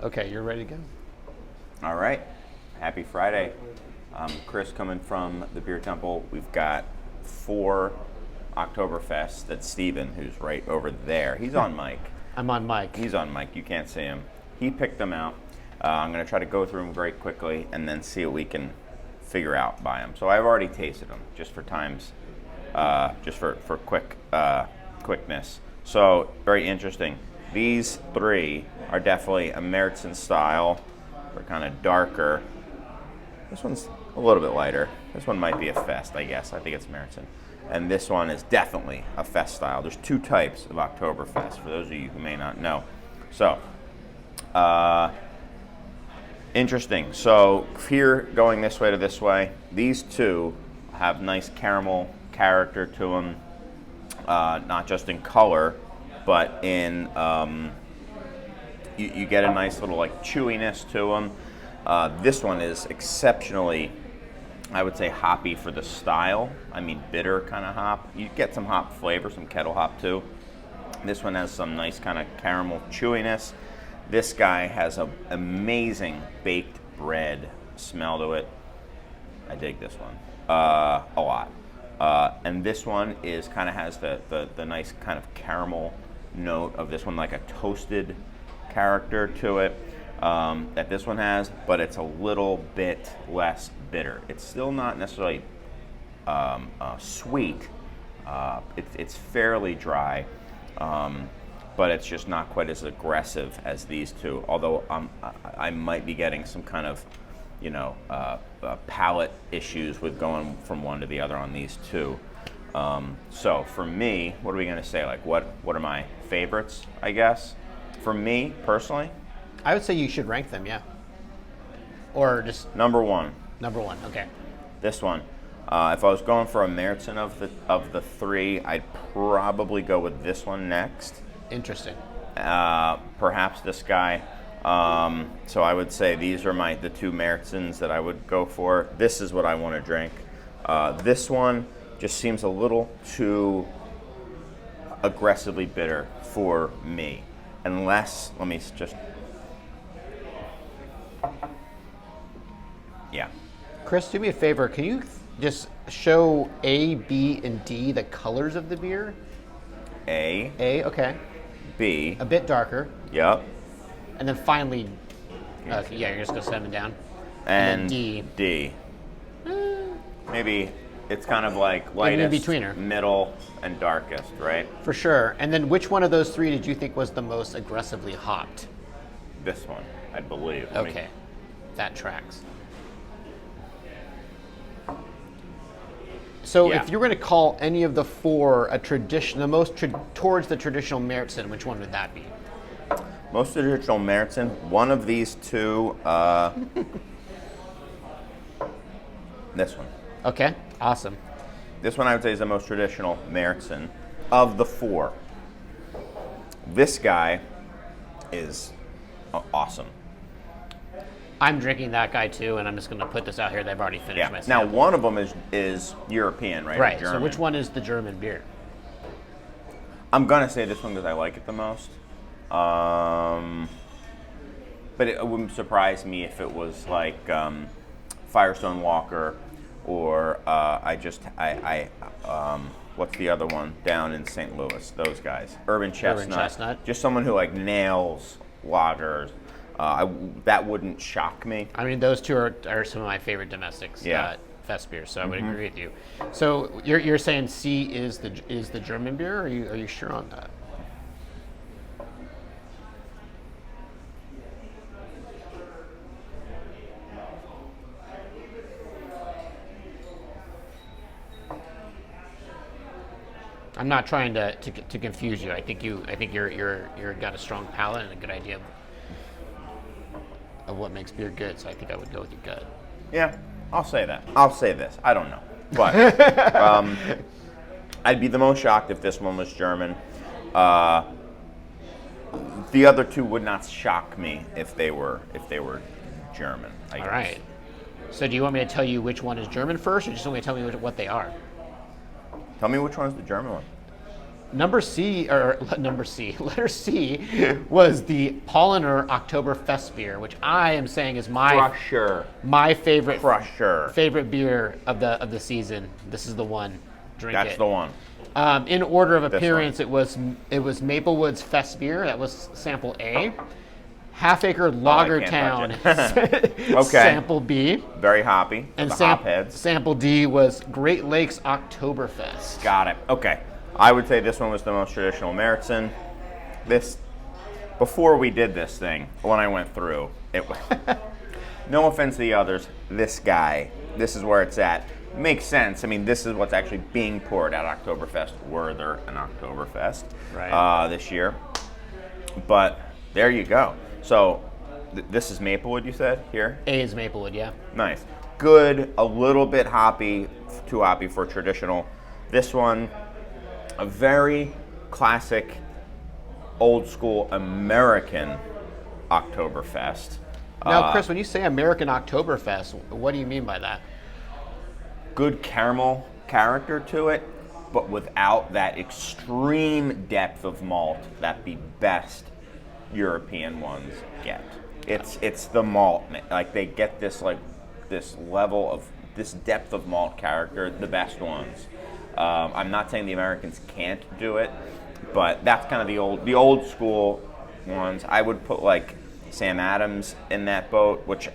Okay, you're ready to go? All right. Happy Friday. Chris coming from the Beer Temple. We've got 4 Oktoberfest. That's Steven, who's right over there. He's on mic. I'm on mic. He's on mic. You can't see him. He picked them out. I'm going to try to go through them very quickly and then see what we can figure out by them. So I've already tasted them just for times, just for quickness. So very interesting. These 3 are definitely a Märzen style. They're kind of darker. This one's a little bit lighter. This one might be a Fest, I guess. I think it's Märzen. And this one is definitely a Fest style. There's 2 types of Oktoberfest, for those of you who may not know. So, interesting. So here, going this way to this way, these 2 have nice caramel character to them, not just in color, but in you get a nice little like chewiness to them. This one is exceptionally, I would say, hoppy for the style. I mean, bitter kind of hop. You get some hop flavor, some kettle hop too. This one has some nice kind of caramel chewiness. This guy has an amazing baked bread smell to it. I dig this one a lot. And this one is kind of has the nice kind of caramel note of this one, like a toasted character to it that this one has, but it's a little bit less bitter. It's still not necessarily sweet. It's fairly dry, but it's just not quite as aggressive as these 2. Although I might be getting some kind of, palate issues with going from one to the other on these 2. So for me, what are we going to say? Like, what are my favorites, I guess? For me, personally, I would say you should rank them, yeah. Or just number 1. number 1, okay. This one. If I was going for a Märzen of the 3, I'd probably go with this one next. Interesting. Perhaps this guy. So I would say these are the 2 Märzens that I would go for. This is what I want to drink. This one just seems a little too aggressively bitter for me. Unless, let me just, yeah. Chris, do me a favor. Can you just show A, B, and D the colors of the beer? A, okay. B. A bit darker. Yep. And then finally, okay, yeah, you're just going to set them down. And then D. Maybe it's kind of like lightest, in-betweener. Middle, and darkest, right? For sure. And then which one of those 3 did you think was the most aggressively hopped? This one, I believe. Okay, that tracks. So Yeah. if you were going to call any of the 4 a tradition, the most towards the traditional Märzen, which one would that be? Most traditional Märzen, one of these 2, this one. Okay, awesome. This one I would say is the most traditional Märzen of the 4. This guy is awesome. I'm drinking that guy too, and I'm just going to put this out here. They've already finished Yeah. my Now, sample. one of them is European, right? Right, German. so which one is the German beer? I'm going to say this one because I like it the most. But it wouldn't surprise me if it was like Firestone Walker or what's the other one down in St. Louis? Those guys. Urban Chestnut. Just someone who like nails lagers. That wouldn't shock me. I mean, those 2 are some of my favorite domestics. Yeah. Fest beers, so I would agree with you. So you're saying C is the German beer? Or are you sure on that? I'm not trying to confuse you. I think you're got a strong palate and a good idea of what makes beer good. So I think I would go with your gut. Yeah, I'll say that. I'll say this. I don't know. But I'd be the most shocked if this one was German. The other 2 would not shock me if they were German, I guess. All right. So do you want me to tell you which one is German first, or just want me to tell me what they are? Tell me which one is the German one. Number C, or number C, letter C, was the Polliner Oktoberfest beer, which I am saying is Crusher. my favorite Crusher. favorite beer of the season. This is the one. Drink That's it. the one. In order of This appearance, it was Maplewood's Fest beer. That was sample A. Half Acre Lager can't Town, touch Okay. sample B. Very hoppy. And the hopheads. sample D was Great Lakes Oktoberfest. Got it. Okay. I would say this one was the most traditional Meritzen. This, before we did this thing, when I went through, it was, no offense to the others, this guy, this is where it's at. Makes sense. I mean, this is what's actually being poured at Oktoberfest, were there an Oktoberfest this year. But there you go. So this is Maplewood, you said, here? A is Maplewood, yeah. Nice. Good, a little bit hoppy, too hoppy for traditional. This one, a very classic, old school American Oktoberfest. Now, Chris, when you say American Oktoberfest, what do you mean by that? Good caramel character to it, but without that extreme depth of malt that the best European ones get. It's the malt, like they get this level of this depth of malt character, the best ones. I'm not saying the Americans can't do it, but that's kind of the old school ones. I would put like Sam Adams in that boat, which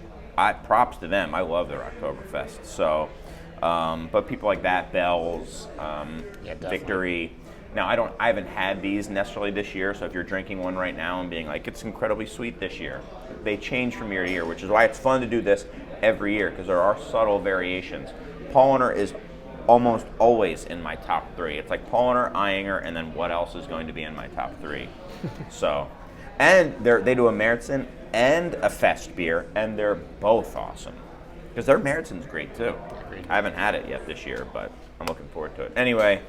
props to them. I love their Oktoberfest. So, but people like that, Bell's, Victory. Now I haven't had these necessarily this year. So if you're drinking one right now and being like, it's incredibly sweet this year, they change from year to year, which is why it's fun to do this every year because there are subtle variations. Polliner is almost always in my top 3. It's like Polliner, Eyinger, and then what else is going to be in my top 3? So, and they do a Meritzen and a Fest beer, and they're both awesome because their Meritzen's great too. Agreed. I haven't had it yet this year, but I'm looking forward to it. Anyway,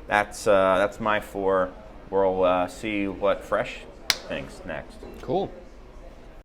that's my 4. We'll see what Fresh thinks next. Cool.